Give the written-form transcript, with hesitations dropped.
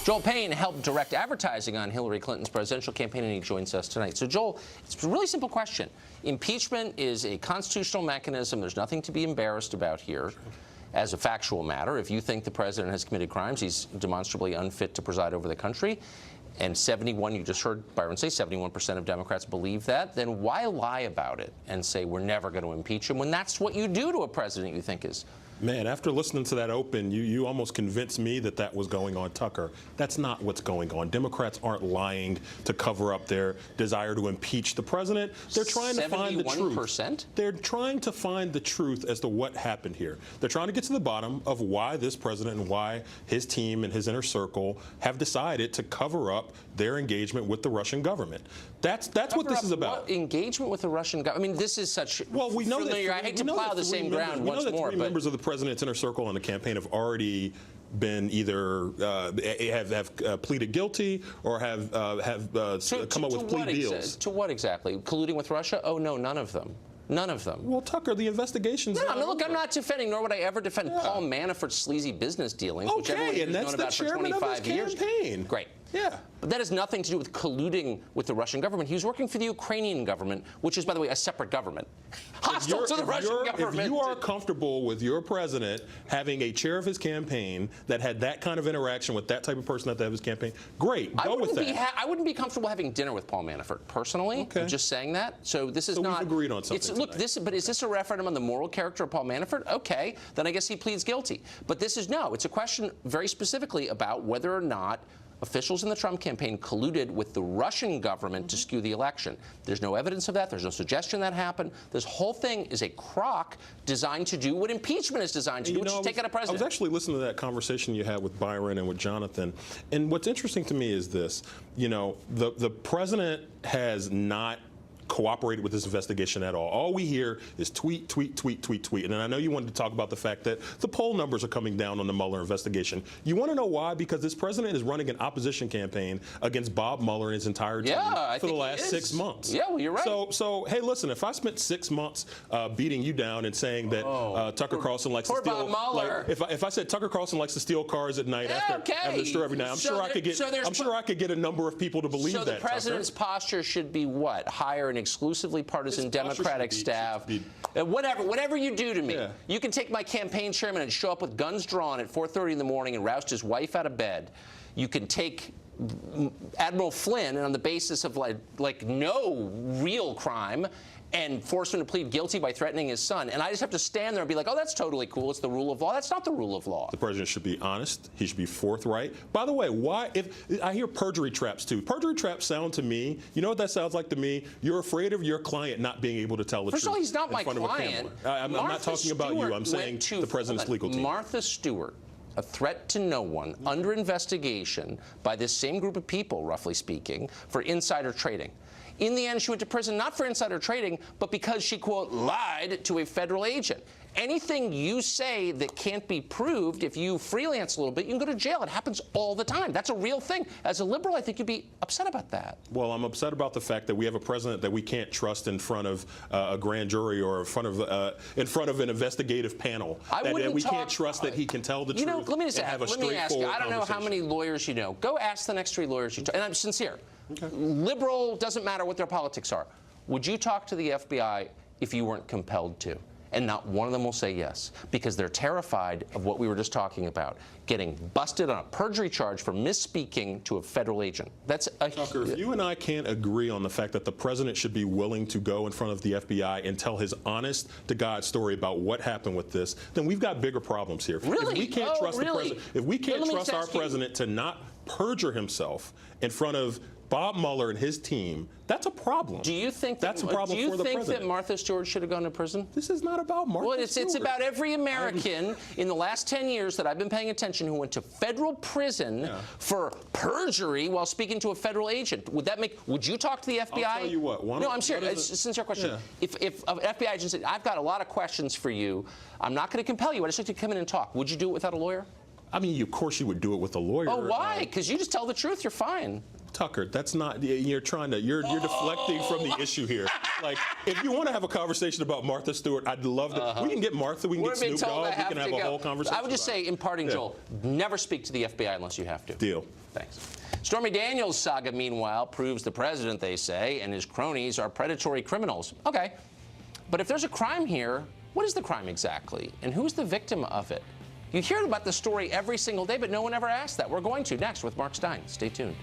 Joel Payne helped direct advertising on Hillary Clinton's presidential campaign, and he joins us tonight. So, Joel, it's a really simple question. Impeachment is a constitutional mechanism. There's nothing to be embarrassed about here. As a factual matter, if you think the president has committed crimes, he's demonstrably unfit to preside over the country, and 71, you just heard Byron say, 71% of Democrats believe that, then why lie about it and say we're never going to impeach him when that's what you do to a president you think is... Man, after listening to that open, you almost convinced me that that was going on, Tucker. That's not what's going on. Democrats aren't lying to cover up their desire to impeach the president. They're trying to find the truth. 71%? They're trying to find the truth as to what happened here. They're trying to get to the bottom of why this president and why his team and his inner circle have decided to cover up their engagement with the Russian government. That's what this is about. What engagement with the Russian government? I mean, this is such... Well, we know that... I hate to plow the same ground once more, but... members of the president's inner circle on the campaign have already been either have pleaded guilty or have come up with plea deals. To what exactly? Colluding with Russia? Oh, no, none of them. None of them. Well, Tucker, the investigations... No, look, I'm not defending, nor would I ever defend Paul Manafort's sleazy business dealings, which everyone has known about for 25 years. Campaign. Great. Yeah. But that has nothing to do with colluding with the Russian government. He was working for the Ukrainian government, which is, by the way, a separate government. Hostile to the Russian government. If you are comfortable with your president having a chair of his campaign that had that kind of interaction with that type of person at the head of his campaign, great, go with that. I wouldn't be comfortable having dinner with Paul Manafort, personally. Okay. I'm just saying that. So this is not... we've agreed on something Look, but is this a referendum on the moral character of Paul Manafort? Okay, then I guess he pleads guilty. But this is no. It's a question very specifically about whether or not officials in the Trump campaign colluded with the Russian government to skew the election. There's no evidence of that. There's no suggestion that happened. This whole thing is a crock designed to do what impeachment is designed to do, which is take out a president. I was actually listening to that conversation you had with Byron and with Jonathan, and what's interesting to me is this. You know, the president has not cooperated with this investigation at all. All we hear is tweet, tweet, tweet, tweet, tweet. And I know you wanted to talk about the fact that the poll numbers are coming down on the Mueller investigation. You want to know why? Because this president is running an opposition campaign against Bob Mueller and his entire team for the last 6 months. Yeah, well, you're right. So hey, listen, if I spent 6 months beating you down and saying that Tucker Carlson likes to steal, Bob Mueller. If I said Tucker Carlson likes to steal cars at night after the story every night, I'm sure I could get a number of people to believe that. So the president's posture should be what? Hire an exclusively partisan Democratic staff. Whatever you do to me. Yeah. You can take my campaign chairman and show up with guns drawn at 4:30 in the morning and roust his wife out of bed. You can take Admiral Flynn, and on the basis of like no real crime, and force him to plead guilty by threatening his son. And I just have to stand there and be like, oh, that's totally cool. It's the rule of law. That's not the rule of law. The president should be honest. He should be forthright. By the way, why? If I hear perjury traps, too. Perjury traps sound to me, you know what that sounds like to me? You're afraid of your client not being able to tell the truth. First of all, he's not my client. I'm not talking about you. I'm saying the president's legal team. Martha Stewart, a threat to no one, under investigation by this same group of people, roughly speaking, for insider trading. In the end, she went to prison not for insider trading, but because she, quote, lied to a federal agent. Anything you say that can't be proved, if you freelance a little bit, you can go to jail. It happens all the time. That's a real thing. As a liberal, I think you'd be upset about that. Well, I'm upset about the fact that we have a president that we can't trust in front of a grand jury or in front of an investigative panel. That we can't trust that he can tell the truth. Let me just ask you. I don't know how many lawyers you know. Go ask the next 3 lawyers you talk. And I'm sincere. Okay. Liberal, doesn't matter what their politics are. Would you talk to the FBI if you weren't compelled to? And not one of them will say yes, because they're terrified of what we were just talking about, getting busted on a perjury charge for misspeaking to a federal agent. That's a... Tucker, if you and I can't agree on the fact that the president should be willing to go in front of the FBI and tell his honest-to-God story about what happened with this, then we've got bigger problems here. Really? If we can't trust the president, if we can't trust our president to not perjure himself in front of Bob Mueller and his team, that's a problem. Do you think that's a problem for the president? Do you think that Martha Stewart should have gone to prison? This is not about Martha Stewart. Well, it's about every American in the last 10 years that I've been paying attention who went to federal prison for perjury while speaking to a federal agent. Would you talk to the FBI? I'll tell you what. No, I'm serious. It's a sincere question. Yeah. If an FBI agent said, I've got a lot of questions for you, I'm not going to compel you. I just like to come in and talk. Would you do it without a lawyer? I mean, of course you would do it with a lawyer. Oh, why? Because you just tell the truth. You're fine. Tucker, that's not. You're deflecting from the issue here. Like, if you want to have a conversation about Martha Stewart, I'd love to. We can get Martha. We can get Snoop Dogg. We can have a whole conversation. I would just say, in parting, Joel, never speak to the FBI unless you have to. Deal. Thanks. Stormy Daniels' saga, meanwhile, proves the president, they say, and his cronies are predatory criminals. Okay, but if there's a crime here, what is the crime exactly, and who's the victim of it? You hear about the story every single day, but no one ever asks that. We're going to next with Mark Stein. Stay tuned.